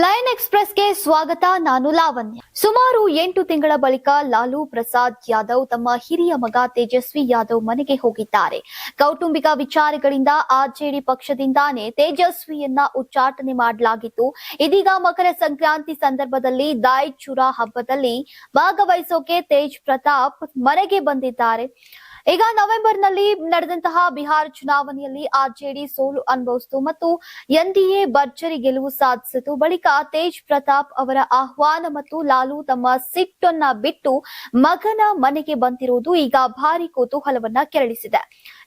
Lion ಎಕ್ಸ್‌ಪ್ರೆಸ್‌ಗೆ ಸ್ವಾಗತ. ನಾನು ಲಾವಣ್ಯ. ಸುಮಾರು 8 ತಿಂಗಳ ಬಳಿಕ ಲಾಲೂ ಪ್ರಸಾದ್ ಯಾದವ್ ತಮ್ಮ ಹಿರಿಯ ಮಗ ತೇಜಸ್ವಿ ಯಾದವ್ ಮನೆಗೆ ಹೋಗಿದ್ದಾರೆ. ಕೌಟುಂಬಿಕ ವಿಚಾರಗಳಿಂದ ಆರ್ಜೆಡಿ ಪಕ್ಷದಿಂದಾನೇ ತೇಜಸ್ವಿಯನ್ನ ಉಚ್ಚಾಟನೆ ಮಾಡಲಾಗಿತ್ತು. ಇದೀಗ ಮಕರ ಸಂಕ್ರಾಂತಿ ಸಂದರ್ಭದಲ್ಲಿ ದಾಯ್ ಚುರಾ ಹಬ್ಬದಲ್ಲಿ ಭಾಗವಹಿಸೋಕೆ ತೇಜ್ ಪ್ರತಾಪ್ ಮನೆಗೆ ಬಂದಿದ್ದಾರೆ. ಈಗ ನವೆಂಬರ್ನಲ್ಲಿ ನಡೆದಂತಹ ಬಿಹಾರ ಚುನಾವಣೆಯಲ್ಲಿ ಆರ್ಜೆಡಿ ಸೋಲು ಅನುಭವಿಸಿತು ಮತ್ತು ಎನ್ಡಿಎ ಭರ್ಜರಿ ಗೆಲುವು ಸಾಧಿಸಿತು. ಬಳಿಕ ತೇಜ್ ಪ್ರತಾಪ್ ಅವರ ಆಹ್ವಾನ ಮತ್ತು ಲಾಲೂ ತಮ್ಮ ಸಿಟ್ಟನ್ನ ಬಿಟ್ಟು ಮಗನ ಮನೆಗೆ ಬಂದಿರುವುದು ಈಗ ಭಾರಿ ಕುತೂಹಲವನ್ನ ಕೆರಳಿಸಿದೆ.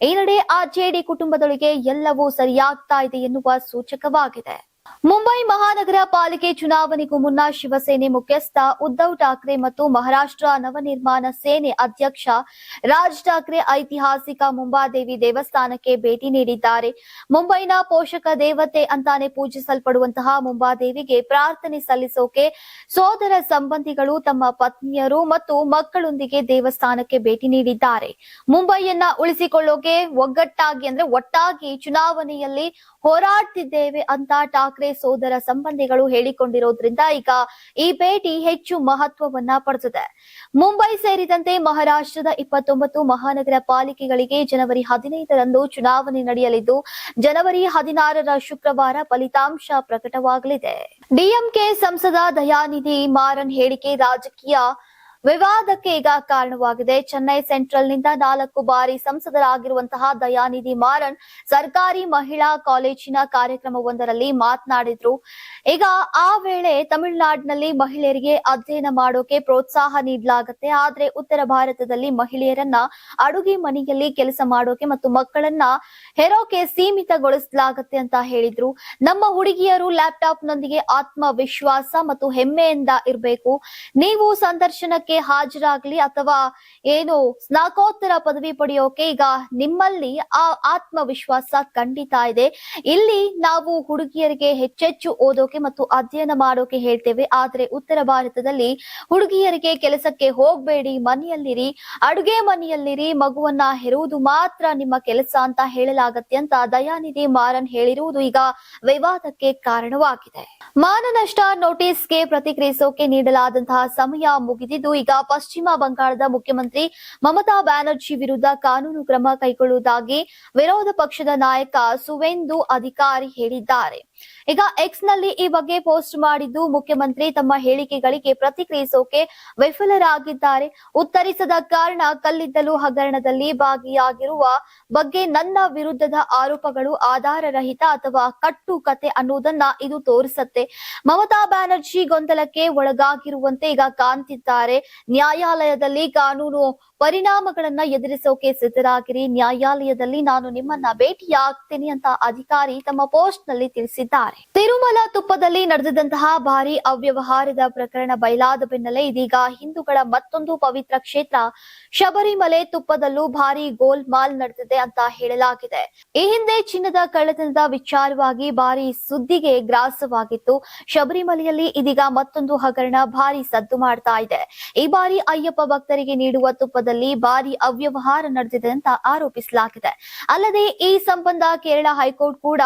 ಈ ನಡೆ ಆರ್ಜೆಡಿ ಕುಟುಂಬದೊಳಗೆ ಎಲ್ಲವೂ ಸರಿಯಾಗ್ತಾ ಇದೆ ಎನ್ನುವ ಸೂಚಕವಾಗಿದೆ. ಮುಂಬೈ ಮಹಾನಗರ ಪಾಲಿಕೆ ಚುನಾವಣೆಗೂ ಮುನ್ನ ಶಿವಸೇನೆ ಮುಖ್ಯಸ್ಥ ಉದ್ಧವ್ ಠಾಕ್ರೆ ಮತ್ತು ಮಹಾರಾಷ್ಟ್ರ ನವನಿರ್ಮಾಣ ಸೇನೆ ಅಧ್ಯಕ್ಷ ರಾಜ್ ಠಾಕ್ರೆ ಐತಿಹಾಸಿಕ ಮುಂಬಾದೇವಿ ದೇವಸ್ಥಾನಕ್ಕೆ ಭೇಟಿ ನೀಡಿದ್ದಾರೆ. ಮುಂಬೈನ ಪೋಷಕ ದೇವತೆ ಅಂತಾನೆ ಪೂಜಿಸಲ್ಪಡುವಂತಹ ಮುಂಬಾದೇವಿಗೆ ಪ್ರಾರ್ಥನೆ ಸಲ್ಲಿಸೋಕೆ ಸೋದರ ಸಂಬಂಧಿಗಳು ತಮ್ಮ ಪತ್ನಿಯರು ಮತ್ತು ಮಕ್ಕಳೊಂದಿಗೆ ದೇವಸ್ಥಾನಕ್ಕೆ ಭೇಟಿ ನೀಡಿದ್ದಾರೆ. ಮುಂಬೈಯನ್ನ ಉಳಿಸಿಕೊಳ್ಳೋಕೆ ಒಟ್ಟಾಗಿ ಚುನಾವಣೆಯಲ್ಲಿ ಹೋರಾಡ್ತಿದ್ದೇವೆ ಅಂತ ಠಾಕ್ರೆ ಸೋದರ ಸಂಬಂಧಿಗಳು ಹೇಳಿಕೊಂಡಿರೋದ್ರಿಂದ ಈಗ ಈ ಭೇಟಿ ಹೆಚ್ಚು ಮಹತ್ವವನ್ನ ಪಡೆದಿದೆ. ಮುಂಬೈ ಸೇರಿದಂತೆ ಮಹಾರಾಷ್ಟ್ರದ 29 ಮಹಾನಗರ ಪಾಲಿಕೆಗಳಿಗೆ ಜನವರಿ 15ರಂದು ಚುನಾವಣೆ ನಡೆಯಲಿದ್ದು ಜನವರಿ 16ರ ಶುಕ್ರವಾರ ಫಲಿತಾಂಶ ಪ್ರಕಟವಾಗಲಿದೆ. ಡಿಎಂಕೆ ಸಂಸದ ದಯಾನಿಧಿ ಮಾರನ್ ಹೇಳಿಕೆ ರಾಜಕೀಯ ವಿವಾದಕ್ಕೆ ಈಗ ಕಾರಣವಾಗಿದೆ. ಚೆನ್ನೈ ಸೆಂಟ್ರಲ್ನಿಂದ 4 ಬಾರಿ ಸಂಸದರಾಗಿರುವಂತಹ ದಯಾನಿಧಿ ಮಾರನ್ ಸರ್ಕಾರಿ ಮಹಿಳಾ ಕಾಲೇಜಿನ ಕಾರ್ಯಕ್ರಮವೊಂದರಲ್ಲಿ ಮಾತನಾಡಿದ್ರು. ಈಗ ಆ ವೇಳೆ ತಮಿಳುನಾಡಿನಲ್ಲಿ ಮಹಿಳೆಯರಿಗೆ ಅಧ್ಯಯನ ಮಾಡೋಕೆ ಪ್ರೋತ್ಸಾಹ ನೀಡಲಾಗುತ್ತೆ, ಆದ್ರೆ ಉತ್ತರ ಭಾರತದಲ್ಲಿ ಮಹಿಳೆಯರನ್ನ ಅಡುಗೆ ಮನೆಯಲ್ಲಿ ಕೆಲಸ ಮಾಡೋಕೆ ಮತ್ತು ಮಕ್ಕಳನ್ನ ಹೆರೋಕೆ ಸೀಮಿತಗೊಳಿಸಲಾಗುತ್ತೆ ಅಂತ ಹೇಳಿದ್ರು. ನಮ್ಮ ಹುಡುಗಿಯರು ಲ್ಯಾಪ್ಟಾಪ್ ನೊಂದಿಗೆ ಆತ್ಮವಿಶ್ವಾಸ ಮತ್ತು ಹೆಮ್ಮೆಯಿಂದ ಇರಬೇಕು. ನೀವು ಸಂದರ್ಶನಕ್ಕೆ ಹಾಜರಾಗ್ಲಿ ಅಥವಾ ಏನು ಸ್ನಾಕೋತ್ತರ ಪದವಿ ಪಡೆಯೋಕೆ ಈಗ ನಿಮ್ಮಲ್ಲಿ ಆ ಆತ್ಮವಿಶ್ವಾಸ ಖಂಡಿತ ಇದೆ. ಇಲ್ಲಿ ನಾವು ಹುಡುಗಿಯರಿಗೆ ಹೆಚ್ಚೆಚ್ಚು ಓದೋಕೆ ಮತ್ತು ಅಧ್ಯಯನ ಮಾಡೋಕೆ ಹೇಳ್ತೇವೆ, ಆದ್ರೆ ಉತ್ತರ ಭಾರತದಲ್ಲಿ ಹುಡುಗಿಯರಿಗೆ ಕೆಲಸಕ್ಕೆ ಹೋಗ್ಬೇಡಿ, ಮನೆಯಲ್ಲಿರಿ, ಅಡುಗೆ ಮನೆಯಲ್ಲಿರಿ, ಮಗುವನ್ನ ಹೆರುವುದು ಮಾತ್ರ ನಿಮ್ಮ ಕೆಲಸ ಅಂತ ಹೇಳಲಾಗತ್ತೆ ಅಂತ ದಯಾನಿಧಿ ಮಾರನ್ ಹೇಳಿರುವುದು ಈಗ ವಿವಾದಕ್ಕೆ ಕಾರಣವಾಗಿದೆ. ಮಾನನಷ್ಟ ನೋಟಿಸ್ಗೆ ಪ್ರತಿಕ್ರಿಯಿಸೋಕೆ ನೀಡಲಾದಂತಹ ಸಮಯ ಮುಗಿದಿದ್ದು ಈಗ ಪಶ್ಚಿಮ ಬಂಗಾಳದ ಮುಖ್ಯಮಂತ್ರಿ ಮಮತಾ ಬ್ಯಾನರ್ಜಿ ವಿರುದ್ಧ ಕಾನೂನು ಕ್ರಮ ಕೈಗೊಳ್ಳುವುದಾಗಿ ವಿರೋಧ ಪಕ್ಷದ ನಾಯಕ ಸುವೇಂದು ಅಧಿಕಾರಿ ಹೇಳಿದ್ದಾರೆ. ಈಗ ಎಕ್ಸ್ ನಲ್ಲಿ ಈ ಬಗ್ಗೆ ಪೋಸ್ಟ್ ಮಾಡಿದ್ದು ಮುಖ್ಯಮಂತ್ರಿ ತಮ್ಮ ಹೇಳಿಕೆಗಳಿಗೆ ಪ್ರತಿಕ್ರಿಯಿಸೋಕೆ ವಿಫಲರಾಗಿದ್ದಾರೆ. ಉತ್ತರಿಸದ ಕಾರಣ ಕಲ್ಲಿದ್ದಲು ಹಗರಣದಲ್ಲಿ ಭಾಗಿಯಾಗಿರುವ ಬಗ್ಗೆ ನನ್ನ ವಿರುದ್ಧದ ಆರೋಪಗಳು ಆಧಾರರಹಿತ ಅಥವಾ ಕಟ್ಟು ಕತೆ ಅನ್ನುವುದನ್ನ ಇದು ತೋರಿಸುತ್ತೆ. ಮಮತಾ ಬ್ಯಾನರ್ಜಿ ಗೊಂದಲಕ್ಕೆ ಒಳಗಾಗಿರುವಂತೆ ಈಗ ಕಾಣ್ತಿದ್ದಾರೆ. ನ್ಯಾಯಾಲಯದಲ್ಲಿ ಕಾನೂನು ಪರಿಣಾಮಗಳನ್ನ ಎದುರಿಸೋಕೆ ಸಿದ್ಧರಾಗಿರಿ, ನ್ಯಾಯಾಲಯದಲ್ಲಿ ನಾನು ನಿಮ್ಮನ್ನ ಭೇಟಿಯಾಗ್ತೇನೆ ಅಂತ ಅಧಿಕಾರಿ ತಮ್ಮ ಪೋಸ್ಟ್ ನಲ್ಲಿ ತಿಳಿಸಿದ್ದಾರೆ. ತಿರುಮಲ ತುಪ್ಪದಲ್ಲಿ ನಡೆದಂತಹ ಭಾರಿ ಅವ್ಯವಹಾರದ ಪ್ರಕರಣ ಬಯಲಾದ ಬೆನ್ನಲ್ಲೇ ಇದೀಗ ಹಿಂದೂಗಳ ಮತ್ತೊಂದು ಪವಿತ್ರ ಕ್ಷೇತ್ರ ಶಬರಿಮಲೆ ತುಪ್ಪದಲ್ಲೂ ಭಾರಿ ಗೋಲ್ಮಾಲ್ ನಡೆದಿದೆ ಅಂತ ಹೇಳಲಾಗಿದೆ. ಈ ಹಿಂದೆ ಚಿನ್ನದ ಕಳ್ಳತನದ ವಿಚಾರವಾಗಿ ಭಾರಿ ಸುದ್ದಿಗೆ ಗ್ರಾಸವಾಗಿತ್ತು. ಶಬರಿಮಲೆಯಲ್ಲಿ ಇದೀಗ ಮತ್ತೊಂದು ಹಗರಣ ಭಾರಿ ಸದ್ದು ಮಾಡ್ತಾ ಇದೆ. ಈ ಬಾರಿ ಅಯ್ಯಪ್ಪ ಭಕ್ತರಿಗೆ ನೀಡುವ ತುಪ್ಪದಲ್ಲಿ ಭಾರಿ ಅವ್ಯವಹಾರ ನಡೆದಿದೆ ಅಂತ ಆರೋಪಿಸಲಾಗಿದೆ. ಅಲ್ಲದೆ ಈ ಸಂಬಂಧ ಕೇರಳ ಹೈಕೋರ್ಟ್ ಕೂಡ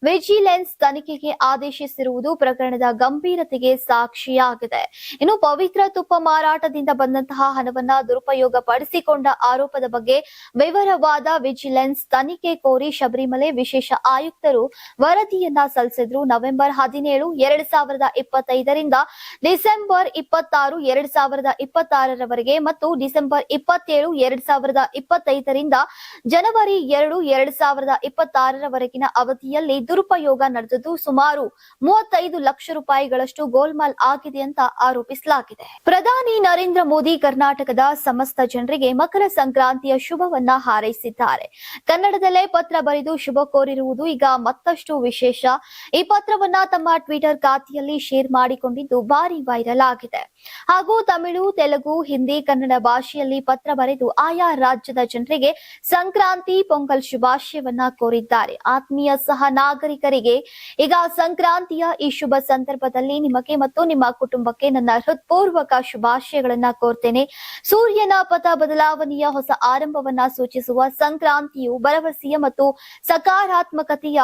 ವಿಜಿಲೆನ್ಸ್ ತನಿಖೆಗೆ ಆದೇಶಿಸಿರುವುದು ಪ್ರಕರಣದ ಗಂಭೀರತೆಗೆ ಸಾಕ್ಷಿಯಾಗಿದೆ. ಇನ್ನು ಪವಿತ್ರ ತುಪ್ಪ ಮಾರಾಟದಿಂದ ಬಂದಂತಹ ಹಣವನ್ನ ದುರುಪಯೋಗ ಪಡಿಸಿಕೊಂಡ ಆರೋಪದ ಬಗ್ಗೆ ವಿವರವಾದ ವಿಜಿಲೆನ್ಸ್ ತನಿಖೆ ಕೋರಿ ಶಬರಿಮಲೆ ವಿಶೇಷ ಆಯುಕ್ತರು ವರದಿಯನ್ನ ಸಲ್ಲಿಸಿದ್ರು. ನವೆಂಬರ್ 17, 2025ರಿಂದ ಡಿಸೆಂಬರ್ 26, 2026ರವರೆಗೆ ಮತ್ತು ಡಿಸೆಂಬರ್ 27, 2025ರಿಂದ ಜನವರಿ 2, 2026ರವರೆಗಿನ ಅವಧಿಯಲ್ಲಿ ದುರುಪಯೋಗ ನಡೆದಿದ್ದು ಸುಮಾರು 35 ಲಕ್ಷ ರೂಪಾಯಿಗಳಷ್ಟು ಗೋಲ್ಮಾಲ್ ಆಗಿದೆ ಅಂತ ಆರೋಪಿಸಲಾಗಿದೆ. ಪ್ರಧಾನಿ ನರೇಂದ್ರ ಮೋದಿ ಕರ್ನಾಟಕದ ಸಮಸ್ತ ಜನರಿಗೆ ಮಕರ ಸಂಕ್ರಾಂತಿಯ ಶುಭವನ್ನ ಹಾರೈಸಿದ್ದಾರೆ. ಕನ್ನಡದಲ್ಲೇ ಪತ್ರ ಬರೆದು ಶುಭ ಕೋರಿರುವುದು ಈಗ ಮತ್ತಷ್ಟು ವಿಶೇಷ. ಈ ಪತ್ರವನ್ನ ತಮ್ಮ ಟ್ವಿಟರ್ ಖಾತೆಯಲ್ಲಿ ಶೇರ್ ಮಾಡಿಕೊಂಡಿದ್ದು ಭಾರಿ ವೈರಲ್ ಆಗಿದೆ. ಹಾಗೂ ತಮಿಳು, ತೆಲುಗು, ಹಿಂದಿ, ಕನ್ನಡ ಭಾಷೆಯಲ್ಲಿ ಪತ್ರ ಬರೆದು ಆಯಾ ರಾಜ್ಯದ ಜನರಿಗೆ ಸಂಕ್ರಾಂತಿ ಪೊಂಗಲ್ ಶುಭಾಶಯವನ್ನ ಕೋರಿದ್ದಾರೆ. ಆತ್ಮೀಯ ಸಹ ನಾಗರಿಕರಿಗೆ ಈಗ ಸಂಕ್ರಾಂತಿಯ ಈ ಶುಭ ಸಂದರ್ಭದಲ್ಲಿ ನಿಮಗೆ ಮತ್ತು ನಿಮ್ಮ ಕುಟುಂಬಕ್ಕೆ ನನ್ನ ಹೃತ್ಪೂರ್ವಕ ಶುಭಾಶಯಗಳನ್ನ ಕೋರ್ತೇನೆ. ಸೂರ್ಯನ ಪಥ ಬದಲಾವಣೆಯ ಹೊಸ ಆರಂಭವನ್ನ ಸೂಚಿಸುವ ಸಂಕ್ರಾಂತಿಯು ಭರವಸೆಯ ಮತ್ತು ಸಕಾರಾತ್ಮಕತೆಯ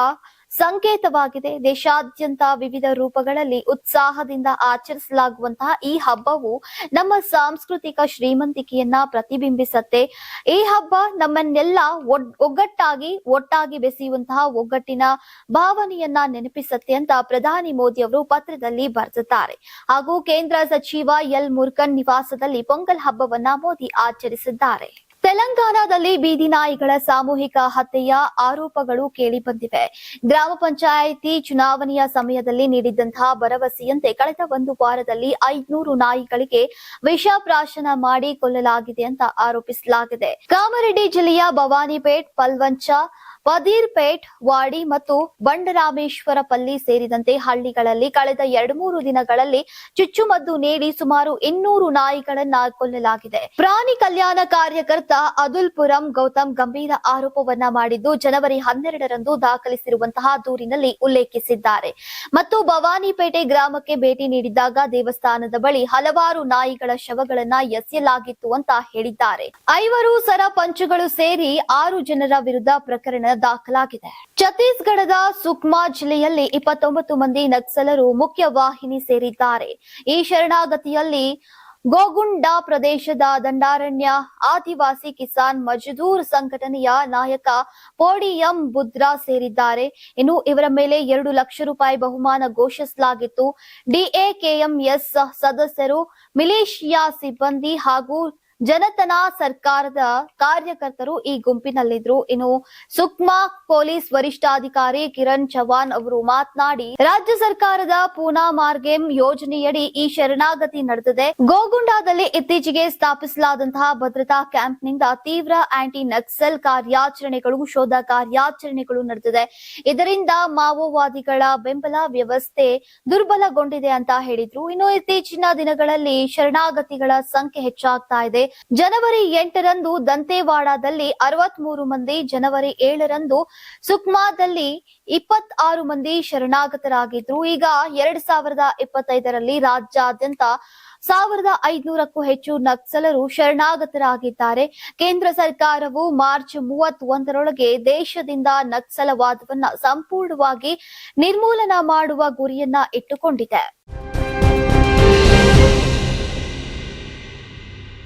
ಸಂಕೇತವಾಗಿದೆ. ದೇಶಾದ್ಯಂತ ವಿವಿಧ ರೂಪಗಳಲ್ಲಿ ಉತ್ಸಾಹದಿಂದ ಆಚರಿಸಲಾಗುವಂತಹ ಈ ಹಬ್ಬವು ನಮ್ಮ ಸಾಂಸ್ಕೃತಿಕ ಶ್ರೀಮಂತಿಕೆಯನ್ನ ಪ್ರತಿಬಿಂಬಿಸುತ್ತೆ. ಈ ಹಬ್ಬ ನಮ್ಮನ್ನೆಲ್ಲ ಒಟ್ಟಾಗಿ ಬೆಸೆಯುವಂತಹ ಒಗ್ಗಟ್ಟಿನ ಭಾವನೆಯನ್ನ ನೆನಪಿಸುತ್ತೆ ಅಂತ ಪ್ರಧಾನಿ ಮೋದಿ ಅವರು ಪತ್ರದಲ್ಲಿ ಬರೆದಿದ್ದಾರೆ. ಹಾಗೂ ಕೇಂದ್ರ ಸಚಿವ ಎಲ್ ಮುರುಗನ್ ನಿವಾಸದಲ್ಲಿ ಪೊಂಗಲ್ ಹಬ್ಬವನ್ನ ಮೋದಿ ಆಚರಿಸಿದ್ದಾರೆ. ತೆಲಂಗಾಣದಲ್ಲಿ ಬೀದಿ ನಾಯಿಗಳ ಸಾಮೂಹಿಕ ಹತ್ಯೆಯ ಆರೋಪಗಳು ಕೇಳಿಬಂದಿವೆ. ಗ್ರಾಮ ಪಂಚಾಯಿತಿ ಚುನಾವಣೆಯ ಸಮಯದಲ್ಲಿ ನೀಡಿದ್ದಂತಹ ಭರವಸೆಯಂತೆ ಕಳೆದ ಒಂದು ವಾರದಲ್ಲಿ 500 ನಾಯಿಗಳಿಗೆ ವಿಷಪ್ರಾಶನ ಮಾಡಿ ಕೊಲ್ಲಲಾಗಿದೆ ಅಂತ ಆರೋಪಿಸಲಾಗಿದೆ. ಕಾಮಾರೆಡ್ಡಿ ಜಿಲ್ಲೆಯ ಭವಾನಿಪೇಟ್, ಪಲ್ವಂಚ, ವದೀರ್ಪೇಟ್, ವಾಡಿ ಮತ್ತು ಬಂಡರಾಮೇಶ್ವರಪಲ್ಲಿ ಸೇರಿದಂತೆ ಹಳ್ಳಿಗಳಲ್ಲಿ ಕಳೆದ 2-3 ದಿನಗಳಲ್ಲಿ ಚುಚ್ಚುಮದ್ದು ನೀಡಿ ಸುಮಾರು 200 ನಾಯಿಗಳನ್ನ ಕೊಲ್ಲಲಾಗಿದೆ. ಪ್ರಾಣಿ ಕಲ್ಯಾಣ ಕಾರ್ಯಕರ್ತ ಅದುಲ್ಪುರಂ ಗೌತಮ್ ಗಂಭೀರ ಆರೋಪವನ್ನ ಮಾಡಿದ್ದು ಜನವರಿ 12ರಂದು ದಾಖಲಿಸಿರುವಂತಹ ದೂರಿನಲ್ಲಿ ಉಲ್ಲೇಖಿಸಿದ್ದಾರೆ. ಮತ್ತು ಭವಾನಿಪೇಟೆ ಗ್ರಾಮಕ್ಕೆ ಭೇಟಿ ನೀಡಿದ್ದಾಗ ದೇವಸ್ಥಾನದ ಬಳಿ ಹಲವಾರು ನಾಯಿಗಳ ಶವಗಳನ್ನ ಎಸೆಯಲಾಗಿತ್ತು ಅಂತ ಹೇಳಿದ್ದಾರೆ. 5 ಸರಪಂಚುಗಳು ಸೇರಿ 6 ಜನರ ವಿರುದ್ಧ ಪ್ರಕರಣ ದಾಖಲಾಗಿದೆ. ಛತ್ತೀಸ್ಗಢದ ಸುಕ್ಮಾ ಜಿಲ್ಲೆಯಲ್ಲಿ 29 ಮಂದಿ ನಕ್ಸಲರು ಮುಖ್ಯ ವಾಹಿನಿ ಸೇರಿದ್ದಾರೆ. ಈ ಶರಣಾಗತಿಯಲ್ಲಿ ಗೋಗುಂಡಾ ಪ್ರದೇಶದ ದಂಡಾರಣ್ಯ ಆದಿವಾಸಿ ಕಿಸಾನ್ ಮಜ್ದೂರ್ ಸಂಘಟನೆಯ ನಾಯಕ ಪೋಡಿಯಂ ಬುದ್ರಾ ಸೇರಿದ್ದಾರೆ. ಇನ್ನು ಇವರ ಮೇಲೆ 2 ಲಕ್ಷ ರೂಪಾಯಿ ಬಹುಮಾನ ಘೋಷಿಸಲಾಗಿತ್ತು. ಡಿಎಕೆಎಂಎಸ್ ಸದಸ್ಯರು, ಮಿಲಿಷಿಯಾ ಸಿಬ್ಬಂದಿ ಹಾಗೂ ಜನತನ ಸರ್ಕಾರದ ಕಾರ್ಯಕರ್ತರು ಈ ಗುಂಪಿನಲ್ಲಿದ್ರು. ಇನ್ನು ಸುಕ್ಮಾ ಪೊಲೀಸ್ ವರಿಷ್ಠಾಧಿಕಾರಿ ಕಿರಣ್ ಚವಾನ್ ಅವರು ಮಾತನಾಡಿ, ರಾಜ್ಯ ಸರ್ಕಾರದ ಪೂನಾ ಮಾರ್ಗೆಮ್ ಯೋಜನೆಯಡಿ ಈ ಶರಣಾಗತಿ ನಡೆದಿದೆ. ಗೋಗುಂಡಾದಲ್ಲಿ ಇತ್ತೀಚೆಗೆ ಸ್ಥಾಪಿಸಲಾದಂತಹ ಭದ್ರತಾ ಕ್ಯಾಂಪ್ನಿಂದ ತೀವ್ರ ಆಂಟಿ ನಕ್ಸಲ್ ಕಾರ್ಯಾಚರಣೆಗಳು, ಶೋಧ ಕಾರ್ಯಾಚರಣೆಗಳು ನಡೆದಿದೆ. ಇದರಿಂದ ಮಾವೋವಾದಿಗಳ ಬೆಂಬಲ ವ್ಯವಸ್ಥೆ ದುರ್ಬಲಗೊಂಡಿದೆ ಅಂತ ಹೇಳಿದ್ರು. ಇನ್ನು ಇತ್ತೀಚಿನ ದಿನಗಳಲ್ಲಿ ಶರಣಾಗತಿಗಳ ಸಂಖ್ಯೆ ಹೆಚ್ಚಾಗ್ತಾ ಇದೆ. ಜನವರಿ 8ರಂದು ದಂತೇವಾಡಾದಲ್ಲಿ 63 ಮಂದಿ, ಜನವರಿ 7ರಂದು ಸುಕ್ಮಾದಲ್ಲಿ 26 ಮಂದಿ ಶರಣಾಗತರಾಗಿದ್ರು. ಈಗ 2025ರಲ್ಲಿ ರಾಜ್ಯಾದ್ಯಂತ 1500ಕ್ಕೂ ಹೆಚ್ಚು ನಕ್ಸಲರು ಶರಣಾಗತರಾಗಿದ್ದಾರೆ. ಕೇಂದ್ರ ಸರ್ಕಾರವು ಮಾರ್ಚ್ 31ರೊಳಗೆ ದೇಶದಿಂದ ನಕ್ಸಲವಾದವನ್ನ ಸಂಪೂರ್ಣವಾಗಿ ನಿರ್ಮೂಲನ ಮಾಡುವ ಗುರಿಯನ್ನ ಇಟ್ಟುಕೊಂಡಿದೆ.